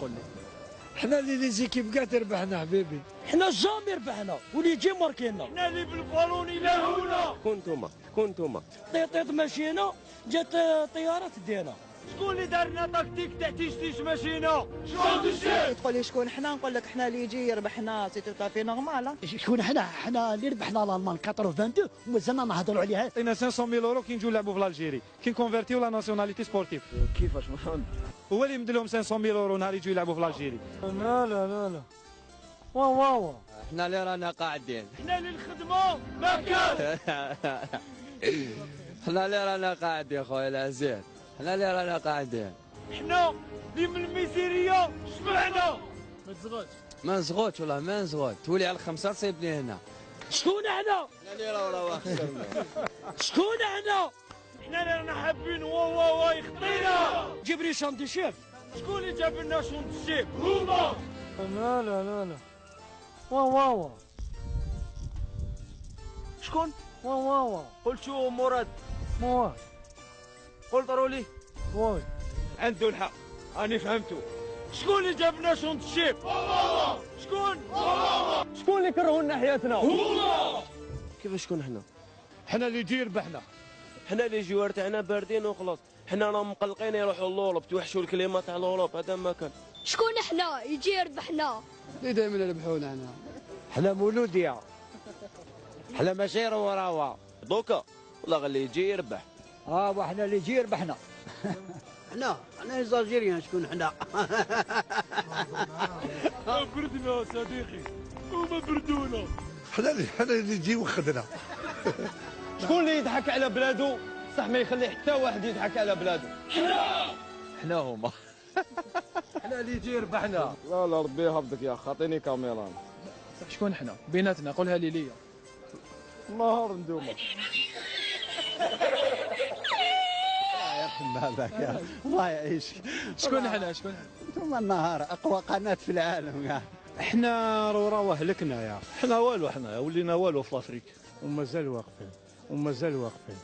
قول لي. حنا اللي زيكيب كاع تربحنا حبيبي. حنا جامي ربحنا واللي يجي ماركينا. حنا اللي بالبالون يلهونا. شكون نتوما طيط ماشينا جات طياره تدينا. شكون اللي دار لنا تكتيك تاع تيش ماشينا؟ شكون الشيء؟ تقول لي شكون حنا؟ نقول لك حنا اللي يجي يربحنا سي تو في نورمال. شكون حنا اللي ربحنا لالمان 82 ومازلنا نهضروا عليها. عطينا 500,000 يورو كي نجيو نلعبوا في الجيري، كي نكونفيرتيو لا ناسيوناليتي سبورتيف. كيفاش ما فهمت؟ هو اللي يمد لهم 500,000 يورو نهار يجيو يلعبوا في الجيري. لا لا لا لا واو حنا اللي رانا قاعدين. حنا اللي الخدمه ما كان. حنا اللي رانا قاعدين خويا العزيز، حنا اللي رانا قاعدين. حنا اللي من الميزيريه سمعنا. ما نزغوتش والله ما نزغوت، تولي على الخمسه تصيبني هنا. شكون احنا؟ حنا اللي راه خسرنا. شكون احنا؟ حنا اللي رانا حابين واو يخطينا. جيب لي شاندي شيف. شكون اللي جاب لنا شونت الشيب؟ هما. لا لا لا لا واو شكون؟ واو قلت شو مراد؟ واو قلت رولي واو عنده الحق راني فهمتو. شكون اللي جاب لنا شونت الشيب؟ شكون؟ شكون اللي كرهوا لنا حياتنا؟ هما. كيفاش شكون حنا؟ حنا اللي يجي يربحنا. حنا اللي الجوار تاعنا باردين وخلاص، حنا راهم مقلقين يروحوا لوروب، توحشوا الكليما تاع لوروب، هذا ما كان. شكون احنا يجي يربحنا؟ اللي دائما يربحونا حنا. حنا مولودية، حنا ماشي وراوا دوكا، والله غير اللي يجي يربح. وحنا اللي يجي يربحنا. حنا الجزائريين شكون حنا؟ بردنا صديقي وما بردونا. حنا اللي يجي وخدنا. شكون اللي يضحك على بلادو صح ما يخلي حتى واحد يضحك على بلادو؟ حنا هما. حنا اللي يجي يربحنا. لا ربي يحفظك يا اخي، عطيني كاميرا. شكون حنا؟ بيناتنا قولها لي ليا. نهار ندوما. هذاك يا الله يعيشك. شكون حنا؟ انتم النهار اقوى قناه في العالم يا. حنا راه هلكنا يا. حنا والو، حنا ولينا والو في افريقيا ومازال واقفين.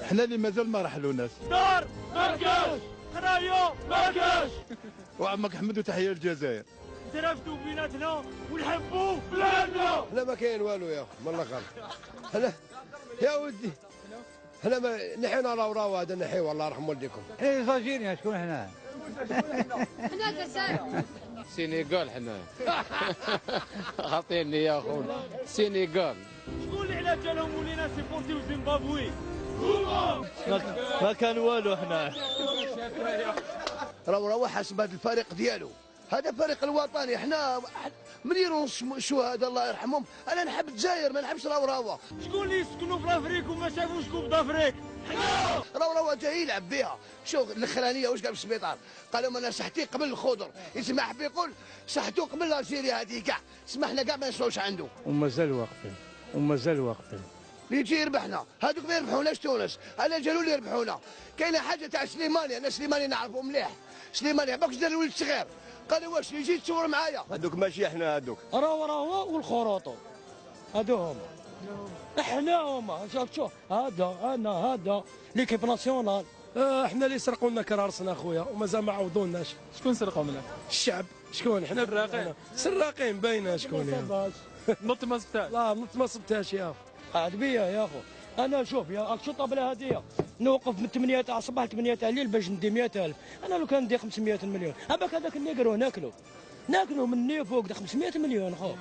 حنا اللي مازال ما رحلوناش. دار ما كاش، قرايه ما كاش. وعمك حمد وتحيه للجزائر. ترافدوا بيناتنا ونحبوا بلادنا. حنا ما كاين والو يا اخي من الاخر. حنا يا ودي حنا نحينا راو هذا نحي والله يرحم والديكم. حنا الجزائريين شكون حنا؟ حنا الجزائر. سينيغال حنا. عطيني يا خويا سينيغال. شكون اللي على جالهم ولينا سيبورتيو زيمبابوي؟ ما كان والو حنا. راهو حسب هذا الفريق ديالو، هذا فريق الوطني. حنا مليون شهداء الله يرحمهم. انا نحب الجزائر ما نحبش راهو. شكون اللي يسكنوا في افريقيا وما شافوش كوب دافريك؟ راهو جاي يلعب بها. شوف الاخرانيه واش قال في السبيطار؟ قال لهم انا صحتي قبل الخضر. يسمع حب يقول صحته قبل الجيري هذه كاع. سمحنا كاع ما نسوش عنده. ومازال واقفين. اللي يجي يربحنا، هذوك ما يربحوناش تونس، انا جالوا لي يربحونا. كاينه حاجه تاع سليماني، انا سليماني نعرفه مليح. سليماني باكش دار الولد صغير، قال واش يجي تصور معايا. هذوك ماشي احنا، هذوك راهو والخروطو هادو هما. احنا هما شوف هذا انا هذا ليكيب ناسيونال. احنا اللي سرقوا لنا كرارسنا اخويا ومازال ما عوضوناش. شكون سرقوا منك؟ الشعب. شكون؟ حنا سراقين باينه شكون يعني. نط ما سبتاش. لا نط ما سبتهاش يا اخو. قاعد بيا يا اخو. انا شوف يا شو طابله هديه نوقف من 8 تاع الصباح ل 8 تاع الليل باش ندي 100,000. انا لو كان ندي 500 مليون هذاك النيقر ناكلوا مني فوق 500 مليون خو.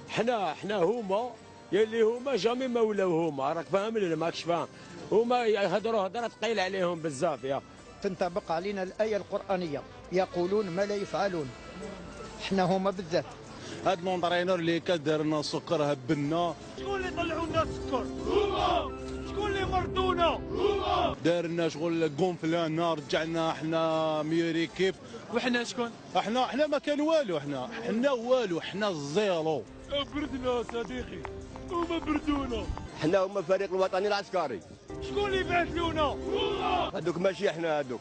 حنا هما يلي هما جامي ما ولاو هما، راك فاهم ولا ماكش فاهم؟ هما يهضروا هضره ثقيله عليهم بزاف يا. تنطبق علينا الايه القرانيه يقولون ما لا يفعلون. حنا هما بالذات. هاد لونطرينور اللي كدار لنا السكر هبلنا. شكون اللي طلعوا لنا السكر؟ هما. شكون اللي مرضونا؟ هما. دار لنا شغل قنفلانا، رجعنا حنا ميوري كيف. وحنا شكون؟ حنا ما كان والو. حنا الزيرو. بردنا صديقي وما بردونا. حنا هما الفريق الوطني العسكري. شكون اللي بعث لونا؟ هما. هذوك ماشي احنا، هذوك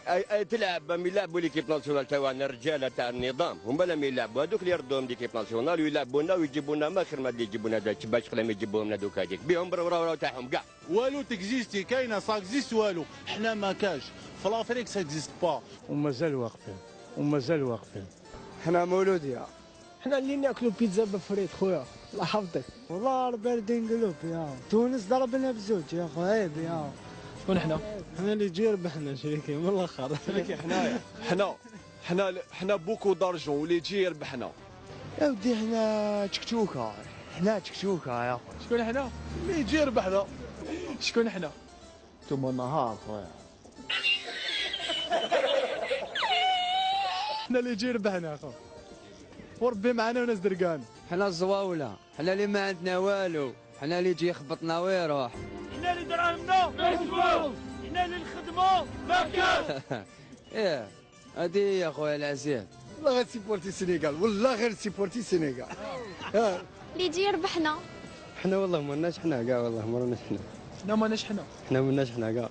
اي تلعب من يلعبوا ليكيب ناسيونال تاعنا الرجاله تاع النظام هما لم يلعبوا. هذوك اللي يردوهم ليكيب ناسيونال ويلعبونا ويجيبوا لنا ما خير ما اللي يجيبوا لنا باش قلم يجيبوا لنا دوك هذيك بهم براو تاعهم كاع. والو تكزيستي كاينه ساكزيست والو. حنا ما كاش في لافريك ساكزيست با. ومازال واقفين. ومازال واقفين. حنا مولودية. حنا اللي ناكلوا بيتزا بفريد خويا الله يحفظك. والله باردين قلوب يا تونس ضربنا بزوج يا خو عيب يا. شكون حنا؟ حنا اللي جي ربحنا شريكي من الاخر. شريكي حنايا. حنا بوكو دارجون واللي يجي يربحنا. يا ودي حنا تشكتوكا. حنا تشكتوكا يا خو. شكون حنا؟ اللي يجي ربحنا. شكون حنا؟ انتم النهار خويا. حنا اللي يجي ربحنا اخو. وربي معنا وناس درقان. حنا الزواولة، حنا اللي ما عندنا والو، حنا اللي يجي يخبطنا ويروح. حنا اللي دراهمنا ما فلوس، حنا اللي الخدمة ما كاش. ايه هادي هي يا خويا العزيز. والله غير سيبورتي السنغال، والله غير سيبورتي السنغال. اللي يجي يربحنا. حنا والله مالناش حنا كاع، والله ما راناش حنا. حنا ماناش حنا. حنا مالناش حنا كاع.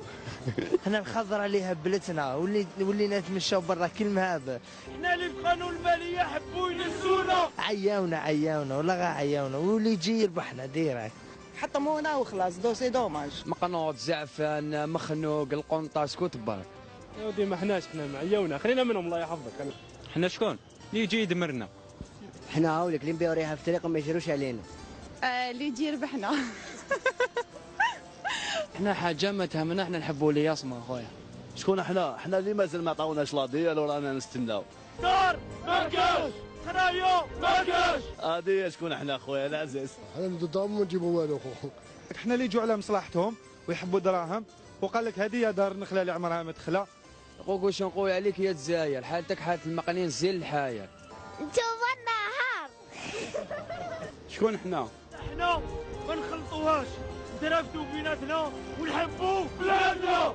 حنا الخضره اللي هبلتنا ولينا نتمشاو برا كل مهاب. حنا اللي في قانون المالية حبوا ينسونا. عياونا والله غير عياونا واللي يجي يربحنا ديريكت. حطمونا وخلاص دوسي دوماج. مقنوط، زعفان، مخنوق، القنطة، سكوت برك. يا ودي ما حناش، حنا معيونا، خلينا منهم الله يحفظك. حنا شكون؟ اللي يجي يدمرنا. حنا هاوليك اللي نبيعوا ريحه في الطريق وما يجروش علينا. اللي يجي يربحنا. حنا حاجة ما تهمنا، حنا نحبوا لي يصمى خويا. شكون حنا؟ حنا اللي مازال ما عطاوناش لا ديال ورانا نستناو. دار ما كاش، خرايا ما كاش. هادي شكون حنا خويا العزيز؟ حنا ضدهم ما نجيبوا والو خو. حنا اللي يجوا على مصلحتهم ويحبوا دراهم، وقال لك هذه يا دار نخله اللي عمرها ما تخلى. خوك واش نقول عليك يا تزاير، حالتك حالة المقنين زين الحاير. نتوما النهار. شكون حنا؟ حنا ما نخلطوهاش، نترافدوا بيناتنا ونحبوا بلادنا.